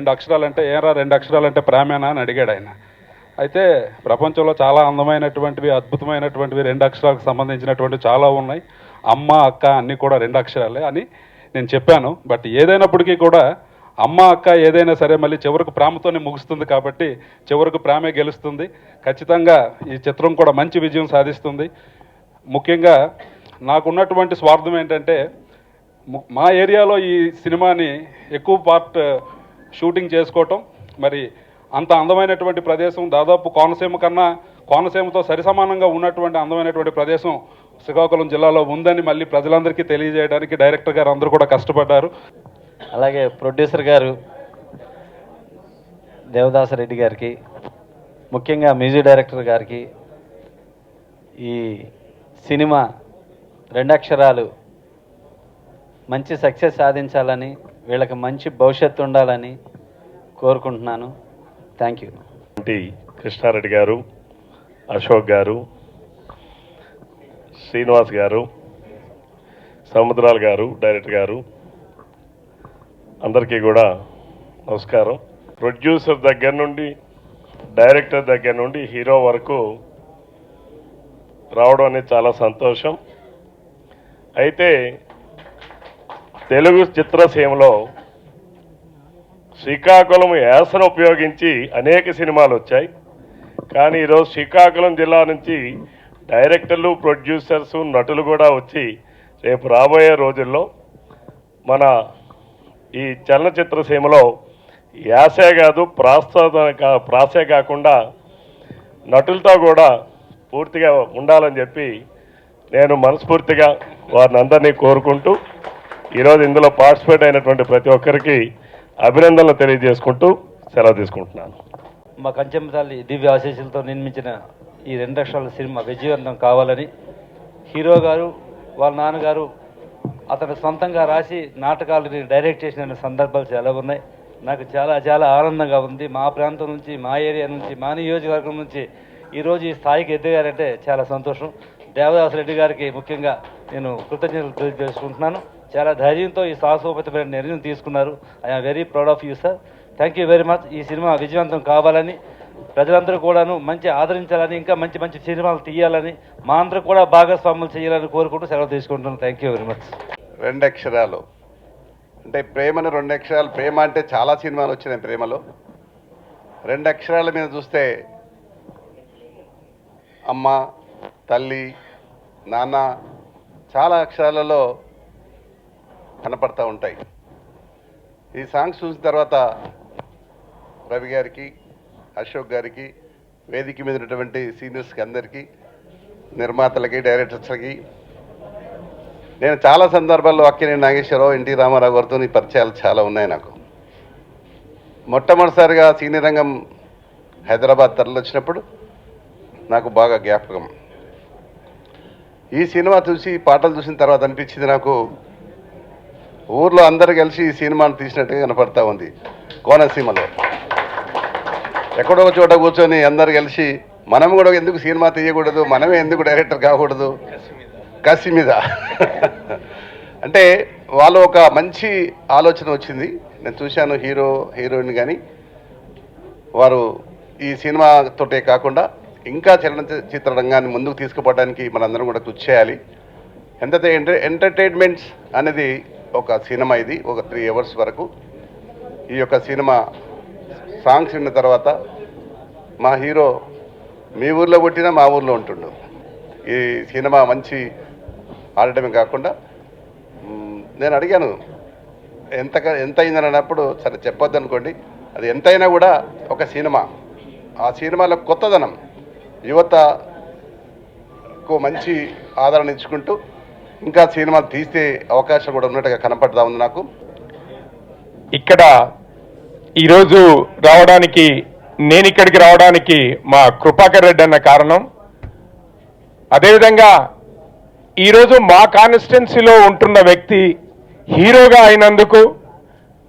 2 అక్షరాలంటే ఏరా 2 అక్షరాలంటే ప్రేమేనా అని అడిగాడు ఆయన. అయితే ప్రపంచంలో చాలా అందమైనటువంటివి, అద్భుతమైనటువంటివి 2 అక్షరాలకు సంబంధించినటువంటి చాలా ఉన్నాయి. అమ్మ, అక్క అన్నీ కూడా 2 అక్షరాలే అని నేను చెప్పాను. బట్ ఏదైనప్పటికీ కూడా అమ్మ, అక్క ఏదైనా సరే మళ్ళీ చివరికి ప్రేమతోనే ముగుస్తుంది కాబట్టి చివరికి ప్రేమే గెలుస్తుంది. ఖచ్చితంగా ఈ చిత్రం కూడా మంచి విజయం సాధిస్తుంది. ముఖ్యంగా నాకున్నటువంటి స్వార్థం ఏంటంటే, మా ఏరియాలో ఈ సినిమాని ఎక్కువ పార్ట్ షూటింగ్ చేసుకోవటం, మరి అంత అందమైనటువంటి ప్రదేశం దాదాపు కోనసీమ కన్నా కోనసీమతో సరిసమానంగా ఉన్నటువంటి అందమైనటువంటి ప్రదేశం శ్రీకాకుళం జిల్లాలో ఉందని మళ్ళీ ప్రజలందరికీ తెలియజేయడానికి డైరెక్టర్ గారు అందరూ కూడా కష్టపడ్డారు. అలాగే ప్రొడ్యూసర్ గారు దేవదాసరెడ్డి గారికి, ముఖ్యంగా మ్యూజిక్ డైరెక్టర్ గారికి ఈ సినిమా 2 అక్షరాలు మంచి సక్సెస్ సాధించాలని, వీళ్ళకి మంచి భవిష్యత్తు ఉండాలని కోరుకుంటున్నాను. Thank you. కృష్ణారెడ్డి గారు, అశోక్ గారు, శ్రీనివాస్ గారు, సముద్రాల్ గారు, డైరెక్టర్ గారు, అందరికీ కూడా నమస్కారం. ప్రొడ్యూసర్ దగ్గర నుండి, డైరెక్టర్ దగ్గర నుండి హీరో వరకు రావడం అనేది చాలా సంతోషం. అయితే తెలుగు చిత్రసీమలో శ్రీకాకుళం యాసను ఉపయోగించి అనేక సినిమాలు వచ్చాయి. కానీ ఈరోజు శ్రీకాకుళం జిల్లా నుంచి డైరెక్టర్లు, ప్రొడ్యూసర్స్, నటులు కూడా వచ్చి రేపు రాబోయే రోజుల్లో మన ఈ చలనచిత్ర సీమలో యాసే కాదు ప్రాసే కాకుండా నటులతో కూడా పూర్తిగా ఉండాలని చెప్పి నేను మనస్ఫూర్తిగా వారిని అందరినీ కోరుకుంటూ ఈరోజు ఇందులో పార్టిసిపేట్ అయినటువంటి ప్రతి ఒక్కరికి అభినందనలు తెలియజేసుకుంటూ సెలవు తీసుకుంటున్నాను. మా కంచెమ్మ తల్లి దివ్య ఆశీస్సులతో నిర్మించిన ఈ 2 అక్షరాల సినిమా విజయవంతం కావాలని హీరో గారు వాళ్ళ నాన్నగారు అతను సొంతంగా రాసి నాటకాలని డైరెక్ట్ చేసిన సందర్భాలు చాలా ఉన్నాయి. నాకు చాలా చాలా ఆనందంగా ఉంది. మా ప్రాంతం నుంచి, మా ఏరియా నుంచి, మా నియోజకవర్గం నుంచి ఈరోజు ఈ స్థాయికి ఎదిగారంటే చాలా సంతోషం. దేవదాసరెడ్డి గారికి ముఖ్యంగా నేను కృతజ్ఞతలు తెలియజేసుకుంటున్నాను. చాలా ధైర్యంతో ఈ సాహసోపేతమైన నిర్ణయం తీసుకున్నారు. I'm very proud of you sir. Thank you very much. ఈ సినిమా విజయవంతం కావాలని, ప్రజలందరూ కూడాను మంచి ఆదరించాలని, ఇంకా మంచి మంచి సినిమాలు తీయాలని, మా అందరూ కూడా భాగస్వాములు చేయాలని కోరుకుంటూ సెలవు తీసుకుంటున్నాను. Thank you very much. 2 అక్షరాలు అంటే ప్రేమను 2 అక్షరాలు. ప్రేమ అంటే చాలా సినిమాలు వచ్చినాయి. ప్రేమలో 2 అక్షరాల మీద చూస్తే అమ్మ, తల్లి, నాన్న చాలా అక్షరాలలో కనపడతా ఉంటాయి. ఈ సాంగ్స్ చూసిన తర్వాత రవి గారికి, అశోక్ గారికి, వేదిక మీద ఉన్నటువంటి సీనియర్స్కి అందరికీ, నిర్మాతలకి, డైరెక్టర్స్కి, నేను చాలా సందర్భాల్లో అక్కినేని నాగేశ్వరరావు, ఎన్టీ రామారావు గారితో ఈ పరిచయాలు చాలా ఉన్నాయి నాకు. మొట్టమొదటిసారిగా సినీ రంగం హైదరాబాద్ తరలిచ్చినప్పుడు నాకు బాగా జ్ఞాపకం. ఈ సినిమా చూసి, పాటలు చూసిన తర్వాత అనిపించింది నాకు, ఊర్లో అందరూ కలిసి ఈ సినిమాను తీసినట్టుగా కనపడతా ఉంది. కోనసీమలో ఎక్కడో చోట కూర్చొని అందరు కలిసి మనం కూడా ఎందుకు సినిమా తీయకూడదు, మనమే ఎందుకు డైరెక్టర్ కాకూడదు, కసి మీద అంటే వాళ్ళు ఒక మంచి ఆలోచన వచ్చింది. నేను చూశాను హీరో హీరోయిన్ కానీ వారు ఈ సినిమాతోటే కాకుండా ఇంకా చలనచిత్ర రంగాన్ని ముందుకు తీసుకుపోవడానికి మనందరం కూడా కృషి చేయాలి. ఎంతైతే ఎంటర్టైన్మెంట్స్ అనేది ఒక సినిమా, ఇది ఒక 3 అవర్స్ వరకు. ఈ యొక్క సినిమా సాంగ్స్ విన్న తర్వాత మా హీరో మీ ఊర్లో పుట్టినా మా ఊర్లో ఉంటుండు. ఈ సినిమా మంచి ఆడటమే కాకుండా నేను అడిగాను ఎంత అయిందని అన్నప్పుడు సరే చెప్పొద్దు అనుకోండి, అది ఎంతైనా కూడా ఒక సినిమా. ఆ సినిమాలో కొత్తదనం యువతకు మంచి ఆదరణ ఇచ్చుకుంటూ ఇంకా సినిమాలు తీస్తే అవకాశం కూడా ఉన్నట్టుగా కనపడతా ఉంది నాకు. ఇక్కడ ఈరోజు రావడానికి, నేను ఇక్కడికి రావడానికి మా కృపాకర్ రెడ్డి అన్న కారణం. అదేవిధంగా ఈరోజు మా కాన్స్టిట్యున్సీలో ఉంటున్న వ్యక్తి హీరోగా అయినందుకు,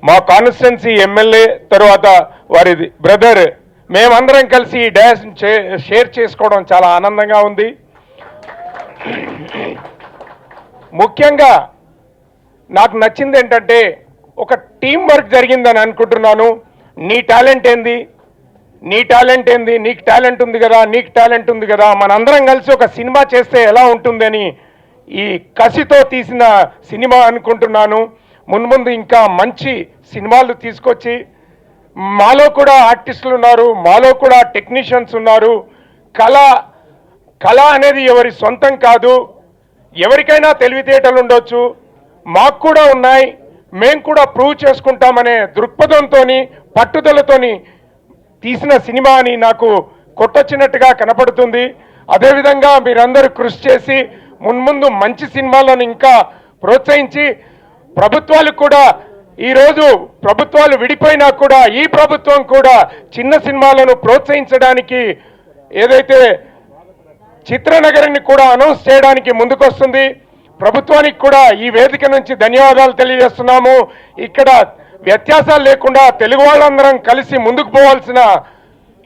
మా కాన్స్టిట్యున్సీ ఎమ్మెల్యే తర్వాత వారి బ్రదర్, మేమందరం కలిసి ఈ డాష్ షేర్ చేసుకోవడం చాలా ఆనందంగా ఉంది. ముఖ్యంగా నాకు నచ్చింది ఏంటంటే ఒక టీం వర్క్ జరిగిందని అనుకుంటున్నాను. నీ టాలెంట్ ఏంది, నీ టాలెంట్ ఏంది, నీకు టాలెంట్ ఉంది కదా, నీకు టాలెంట్ ఉంది కదా, మనందరం కలిసి ఒక సినిమా చేస్తే ఎలా ఉంటుందని ఈ కసితో తీసిన సినిమా అనుకుంటున్నాను. మున్ముందు ఇంకా మంచి సినిమాలు తీసుకొచ్చి మాలో కూడా ఆర్టిస్టులు ఉన్నారు, మాలో కూడా టెక్నీషియన్స్ ఉన్నారు. కళ అనేది ఎవరి సొంతం కాదు, ఎవరికైనా తెలివితేటలు ఉండొచ్చు, మాకు కూడా ఉన్నాయి, మేము కూడా ప్రూవ్ చేసుకుంటామనే దృక్పథంతోని పట్టుదలతోని తీసిన సినిమా అని నాకు కొట్టొచ్చినట్టుగా కనపడుతుంది. అదేవిధంగా మీరందరూ కృషి చేసి మున్ముందు మంచి సినిమాలను ఇంకా ప్రోత్సహించి ప్రభుత్వాలు కూడా ఈరోజు ప్రభుత్వాలు విడిపోయినా కూడా ఈ ప్రభుత్వం కూడా చిన్న సినిమాలను ప్రోత్సహించడానికి ఏదైతే చిత్రనగరిని కూడా అనౌన్స్ చేయడానికి ముందుకొస్తుంది. ప్రభుత్వానికి కూడా ఈ వేదిక నుంచి ధన్యవాదాలు తెలియజేస్తున్నాము. ఇక్కడ వ్యత్యాసాలు లేకుండా తెలుగు వాళ్ళందరం కలిసి ముందుకు పోవాల్సిన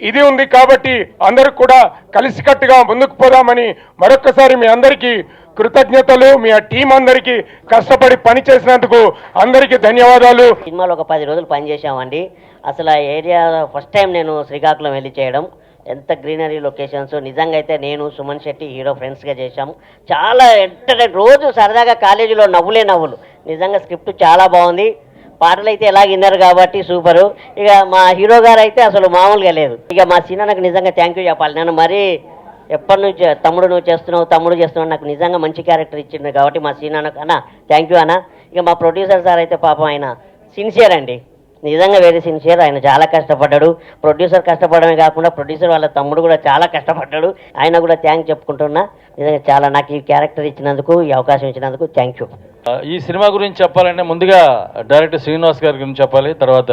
ఇది ఉంది కాబట్టి అందరూ కూడా కలిసికట్టుగా ముందుకు పోదామని మరొక్కసారి మీ అందరికీ కృతజ్ఞతలు. మీ టీం అందరికీ కష్టపడి పని చేసినందుకు అందరికీ ధన్యవాదాలు. సినిమాలో ఒక 10 రోజులు పనిచేసామండి. అసలు ఆ ఏరియా ఫస్ట్ టైం నేను శ్రీకాకుళం వెళ్ళి చేయడం, ఎంత గ్రీనరీ లొకేషన్స్. నిజంగా అయితే నేను సుమన్ శెట్టి హీరో ఫ్రెండ్స్గా చేశాము. చాలా రోజు సరదాగా కాలేజీలో నవ్వులే నవ్వులు. నిజంగా స్క్రిప్ట్ చాలా బాగుంది, పాటలు అయితే ఎలా విన్నారు కాబట్టి సూపరు. ఇక మా హీరో గారు అయితే అసలు మామూలుగా లేదు. ఇక మా సీనాన్నకు నిజంగా థ్యాంక్ యూ చెప్పాలి. నేను మరీ ఎప్పటి నుంచి తమ్ముడు నువ్వు చేస్తున్నావు నాకు నిజంగా మంచి క్యారెక్టర్ ఇచ్చిండు కాబట్టి మా సీనాన్నకు అన్న థ్యాంక్ యూ అన్న. ఇక మా ప్రొడ్యూసర్ సార్ అయితే పాపం ఆయన సిన్సియర్ అండి, నిజంగా వెరీ సిన్సియర్. ఆయన చాలా కష్టపడ్డాడు. ప్రొడ్యూసర్ కష్టపడమే కాకుండా ప్రొడ్యూసర్ వాళ్ళ తమ్ముడు కూడా చాలా కష్టపడ్డాడు. ఆయన కూడా థ్యాంక్ చెప్పుకుంటున్నా. నిజంగా చాలా నాకు ఈ క్యారెక్టర్ ఇచ్చినందుకు, ఈ అవకాశం ఇచ్చినందుకు థ్యాంక్ యూ. ఈ సినిమా గురించి చెప్పాలంటే ముందుగా డైరెక్టర్ శ్రీనివాస్ గారి గురించి చెప్పాలి, తర్వాత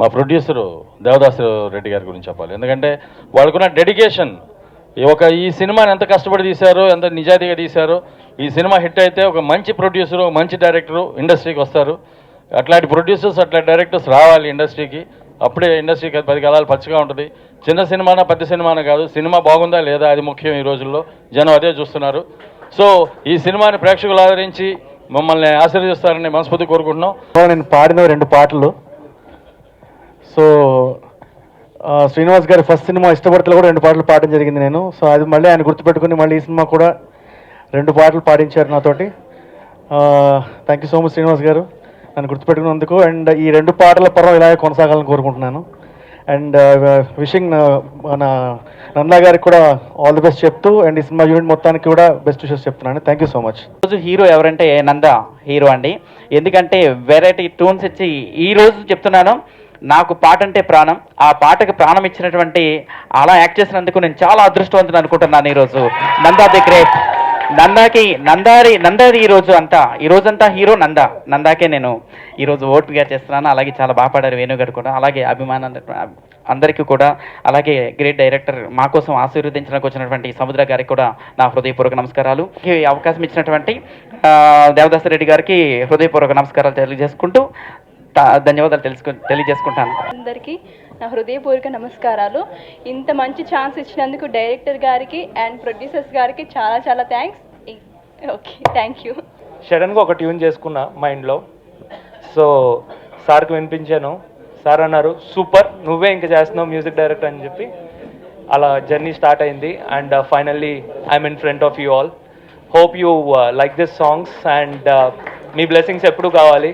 మా ప్రొడ్యూసరు దేవదాస్ రెడ్డి గారి గురించి చెప్పాలి. ఎందుకంటే వాళ్ళకున్న డెడికేషన్, ఈ సినిమాని ఎంత కష్టపడి తీశారో, ఎంత నిజాయితీగా తీశారో. ఈ సినిమా హిట్ అయితే ఒక మంచి ప్రొడ్యూసరు, మంచి డైరెక్టరు ఇండస్ట్రీకి వస్తారు. అట్లాంటి ప్రొడ్యూసర్స్, అట్లాంటి డైరెక్టర్స్ రావాలి ఇండస్ట్రీకి. అప్పుడే ఇండస్ట్రీకి 10 కాలాలు పచ్చిగా ఉంటుంది. చిన్న సినిమానా పెద్ద సినిమానా కాదు, సినిమా బాగుందా లేదా అది ముఖ్యం. ఈ రోజుల్లో జనం అదే చూస్తున్నారు. సో ఈ సినిమాని ప్రేక్షకులు ఆదరించి మమ్మల్ని ఆశీర్వదిస్తారని మనస్ఫూర్తి కోరుకుంటున్నాం. నేను పాడిన 2 పాటలు. సో శ్రీనివాస్ గారి ఫస్ట్ సినిమా ఇష్టపడతలో కూడా 2 పాటలు పాడడం జరిగింది నేను. సో అది మళ్ళీ ఆయన గుర్తుపెట్టుకుని మళ్ళీ ఈ సినిమా కూడా 2 పాటలు పాడించారు నాతోటి. Thank you so much Srinivas గారు నన్ను గుర్తుపెట్టుకున్నందుకు. అండ్ ఈ 2 పాటల పర్వం ఇలాగే కొనసాగాలని కోరుకుంటున్నాను. అండ్ విషింగ్ మన నందా గారికి కూడా ఆల్ ది బెస్ట్ చెప్తూ, అండ్ ఈ సినిమా యూనిట్ మొత్తానికి కూడా బెస్ట్ విషెస్ చెప్తున్నాను. Thank you so much. రోజు హీరో ఎవరంటే నందా హీరో అండి. ఎందుకంటే వెరైటీ ట్యూన్స్ ఇచ్చి ఈ రోజు చెప్తున్నాను, నాకు పాట అంటే ప్రాణం. ఆ పాటకు ప్రాణం ఇచ్చినటువంటి అలా యాక్ట్ చేసినందుకు నేను చాలా అదృష్టవంతుని అనుకుంటున్నాను. ఈరోజు నందా ది గ్రేట్. నందారి ఈ రోజంతా హీరో నందాకే నేను ఈరోజు ఓటుగా చేస్తున్నాను. అలాగే చాలా బాగా పాడారు వేణుగారు కూడా. అలాగే అభిమానం అందరికీ కూడా, అలాగే గ్రేట్ డైరెక్టర్ మా కోసం ఆశీర్వదించడానికి వచ్చినటువంటి సముద్ర గారికి కూడా నా హృదయపూర్వక నమస్కారాలు. ఈ అవకాశం ఇచ్చినటువంటి దేవదాస్ రెడ్డి గారికి హృదయపూర్వక నమస్కారాలు తెలియజేసుకుంటూ ధన్యవాదాలు తెలియజేసుకుంటాను. అందరికీ నా హృదయపూర్వక నమస్కారాలు. ఇంత మంచి ఛాన్స్ ఇచ్చినందుకు డైరెక్టర్ గారికి అండ్ ప్రొడ్యూసర్స్ గారికి చాలా చాలా థ్యాంక్స్. Okay, thank you. సడన్గా ఒక ట్యూన్ చేసుకున్నా మైండ్లో. సో సార్కి వినిపించాను. సార్ అన్నారు సూపర్, నువ్వే ఇంకా చేస్తున్నావు మ్యూజిక్ డైరెక్టర్ అని చెప్పి. అలా జర్నీ స్టార్ట్ అయింది. And finally I'm in front of you all. Hope you like this songs and me blessings ఎప్పుడు కావాలి.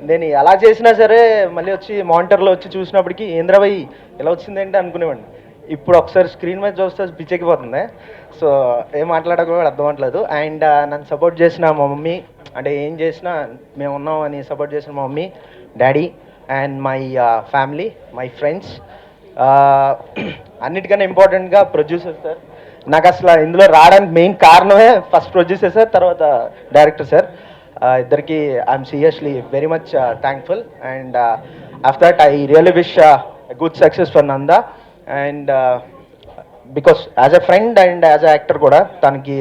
నేను ఎలా చేసినా సరే మళ్ళీ వచ్చి మానిటర్లో వచ్చి చూసినప్పటికీ ఏంద్రబాయి ఎలా వచ్చిందంటే అనుకునేవాడిని. ఇప్పుడు ఒకసారి స్క్రీన్ మీద చూస్తే పిచ్చెక్కిపోతుంది. సో ఏం మాట్లాడకూడదు అర్థం అవ్వట్లేదు. అండ్ నన్ను సపోర్ట్ చేసిన మా మమ్మీ, అంటే ఏం చేసినా మేము ఉన్నాం అని సపోర్ట్ చేసిన మా mummy, daddy and my family, my friends. అన్నిటికన్నా ఇంపార్టెంట్గా ప్రొడ్యూసర్ సార్. నాకు అసలు ఇందులో రావడానికి మెయిన్ కారణమే ఫస్ట్ ప్రొడ్యూసర్ సార్, తర్వాత డైరెక్టర్ సార్. ఇద్దరికి I'm seriously very much thankful. And after that I really wish good success for Nanda. And because as a friend and as a actor కూడా తనకి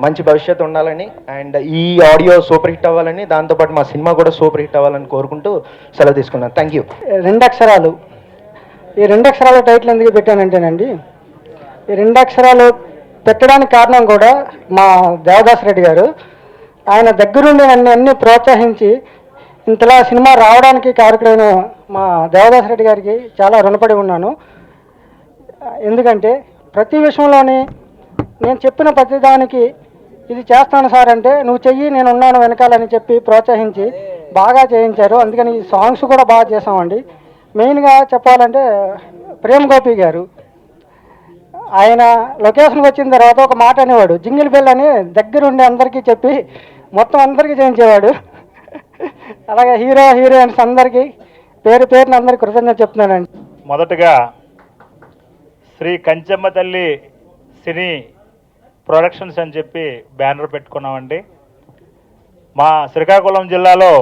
మంచి భవిష్యత్తు ఉండాలని, అండ్ ఈ ఆడియో సూపర్ హిట్ అవ్వాలని, దాంతోపాటు మా సినిమా కూడా సూపర్ హిట్ అవ్వాలని కోరుకుంటూ సెలవు తీసుకున్నాను. Thank you. 2 అక్షరాలు. ఈ 2 అక్షరాల టైటిల్ ఎందుకు పెట్టానంటేనండి, ఈ 2 అక్షరాలు పెట్టడానికి కారణం కూడా మా దేవదాస్ రెడ్డి గారు. ఆయన దగ్గరుండి నన్ను అన్ని ప్రోత్సహించి ఇంతలా సినిమా రావడానికి కారకుడైన మా దేవదాస్ రెడ్డి గారికి చాలా రుణపడి ఉన్నాను. ఎందుకంటే ప్రతి విషయంలోని నేను చెప్పిన ప్రతి దానికి ఇది చేస్తాను సార్ అంటే నువ్వు చెయ్యి నేను ఉన్నాను వెనకాలని చెప్పి ప్రోత్సహించి బాగా చేయించారు. అందుకని ఈ సాంగ్స్ కూడా బాగా చేసామండి. మెయిన్గా చెప్పాలంటే ప్రేమ్ గోపి గారు, ఆయన లొకేషన్కి వచ్చిన తర్వాత ఒక మాట అనేవాడు, జింగిల్ బెల్ అని దగ్గరుండి అందరికీ చెప్పి మొత్తం అందరికీ చేయించేవాడు. అలాగే హీరోయిన్స్ అందరికీ పేరున అందరికీ కృతజ్ఞత చెప్తున్నానండి. మొదటగా శ్రీ కంచెమ్మ తల్లి సినీ ప్రొడక్షన్స్ అని చెప్పి బ్యానర్ పెట్టుకున్నామండి. మా శ్రీకాకుళం జిల్లాలో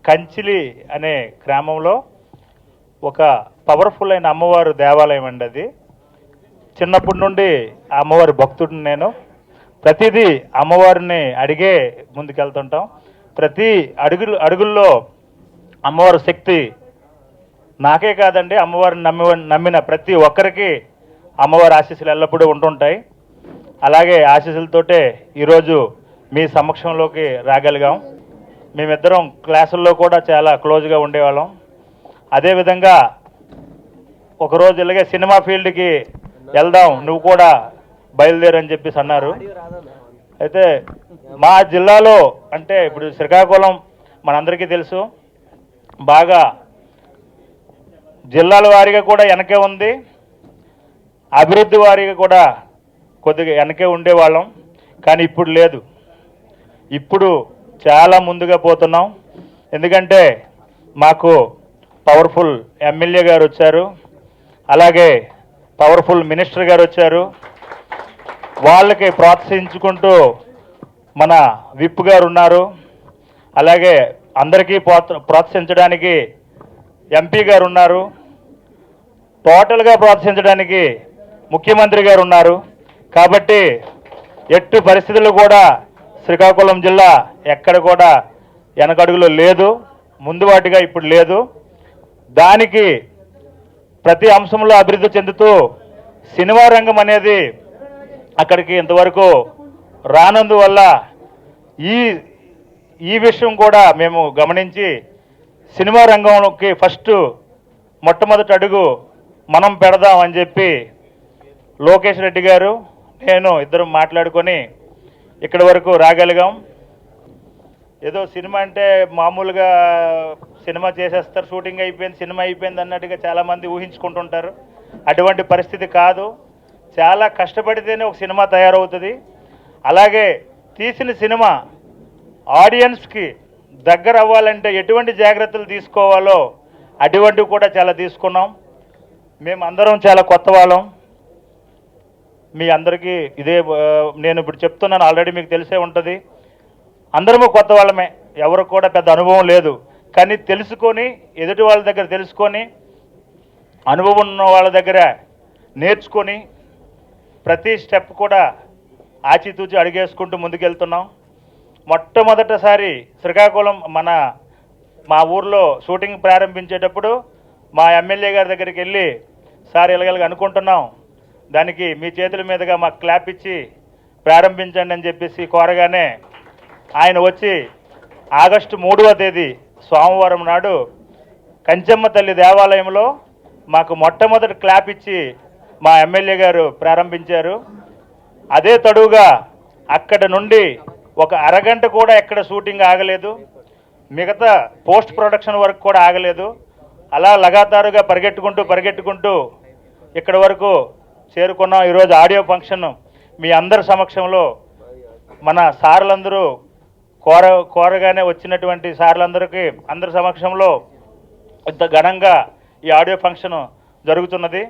కంచిలి అనే గ్రామంలో ఒక పవర్ఫుల్ అయిన అమ్మవారు దేవాలయం అండి. అది చిన్నప్పటి నుండి ఆ అమ్మవారి భక్తుడిని నేను. ప్రతిదీ అమ్మవారిని అడిగే ముందుకెళ్తుంటాం. ప్రతి అడుగుల్లో అమ్మవారి శక్తి నాకే కాదండి, అమ్మవారిని నమ్మిన ప్రతి ఒక్కరికి అమ్మవారి ఆశీస్సులు ఎల్లప్పుడూ ఉంటుంటాయి. అలాగే ఆశీస్సులతోటే ఈరోజు మీ సమక్షంలోకి రాగలిగాం. మేమిద్దరం క్లాసుల్లో కూడా చాలా క్లోజ్గా ఉండేవాళ్ళం. అదేవిధంగా ఒకరోజు ఇలాగే సినిమా ఫీల్డ్కి వెళ్దాం నువ్వు కూడా బయలుదేరని చెప్పేసి అన్నారు. అయితే మా జిల్లాలో అంటే ఇప్పుడు శ్రీకాకుళం మనందరికీ తెలుసు, బాగా జిల్లాల వారీగా కూడా వెనకే ఉంది, అభివృద్ధి వారీగా కూడా కొద్దిగా వెనకే ఉండేవాళ్ళం. కానీ ఇప్పుడు లేదు, ఇప్పుడు చాలా ముందుగా పోతున్నాం. ఎందుకంటే మాకు పవర్ఫుల్ ఎమ్మెల్యే గారు వచ్చారు, అలాగే పవర్ఫుల్ మినిస్టర్ గారు వచ్చారు. వాళ్ళకి ప్రోత్సహించుకుంటూ మన విప్ గారు ఉన్నారు, అలాగే అందరికీ ప్రోత్సహించడానికి ఎంపీ గారు ఉన్నారు, టోటల్గా ప్రోత్సహించడానికి ముఖ్యమంత్రి గారు ఉన్నారు. కాబట్టి ఎట్టి పరిస్థితులు కూడా శ్రీకాకుళం జిల్లా ఎక్కడ కూడా వెనకడుగులో లేదు, ముందువాటిగా ఇప్పుడు లేదు. దానికి ప్రతి అంశంలో అభివృద్ధి చెందుతూ సినిమా రంగం అనేది అక్కడికి ఇంతవరకు రానందువల్ల ఈ విషయం కూడా మేము గమనించి సినిమా రంగంలోకి మొట్టమొదటి అడుగు మనం పెడదాం అని చెప్పి లోకేష్ రెడ్డి గారు నేను ఇద్దరం మాట్లాడుకొని ఇక్కడి వరకు రాగలిగాం. ఏదో సినిమా అంటే మామూలుగా సినిమా చేసేస్తారు, షూటింగ్ అయిపోయింది, సినిమా అయిపోయింది అన్నట్టుగా చాలామంది ఊహించుకుంటుంటారు. అటువంటి పరిస్థితి కాదు. చాలా కష్టపడితేనే ఒక సినిమా తయారవుతుంది. అలాగే తీసిన సినిమా ఆడియన్స్కి దగ్గర అవ్వాలంటే ఎటువంటి జాగ్రత్తలు తీసుకోవాలో అటువంటివి కూడా చాలా తీసుకున్నాం. మేము అందరం చాలా కొత్త వాళ్ళం. మీ అందరికీ ఇదే నేను ఇప్పుడు చెప్తున్నాను, ఆల్రెడీ మీకు తెలిసే ఉంటుంది. అందరము కొత్త వాళ్ళమే, ఎవరికి కూడా పెద్ద అనుభవం లేదు. కానీ తెలుసుకొని, ఎదుటి వాళ్ళ దగ్గర తెలుసుకొని, అనుభవం ఉన్న వాళ్ళ దగ్గర నేర్చుకొని ప్రతి స్టెప్ కూడా ఆచితూచి అడిగేసుకుంటూ ముందుకెళ్తున్నాం. మొట్టమొదటిసారి శ్రీకాకుళం మా ఊర్లో షూటింగ్ ప్రారంభించేటప్పుడు మా ఎమ్మెల్యే గారి దగ్గరికి వెళ్ళి, సార్ ఇలాగ అనుకుంటున్నాం, దానికి మీ చేతుల మీదుగా మాకు క్లాప్ ఇచ్చి ప్రారంభించండి అని చెప్పేసి కోరగానే ఆయన వచ్చి ఆగస్టు 3వ తేదీ సోమవారం నాడు కంచెమ్మ తల్లి దేవాలయంలో మాకు మొట్టమొదటి క్లాప్ ఇచ్చి మా ఎమ్మెల్యే గారు ప్రారంభించారు. అదే తడువుగా అక్కడ నుండి ఒక అరగంట కూడా ఎక్కడ షూటింగ్ ఆగలేదు, మిగతా పోస్ట్ ప్రొడక్షన్ వర్క్ కూడా ఆగలేదు. అలా లగాతారుగా పరిగెట్టుకుంటూ ఇక్కడ వరకు చేరుకున్నాం. ఈరోజు ఆడియో ఫంక్షన్ మీ అందరి సమక్షంలో మన సార్లందరూ కోరగానే వచ్చినటువంటి సార్లందరికీ అందరి సమక్షంలో ఇంత ఘనంగా ఈ ఆడియో ఫంక్షన్ జరుగుతున్నది.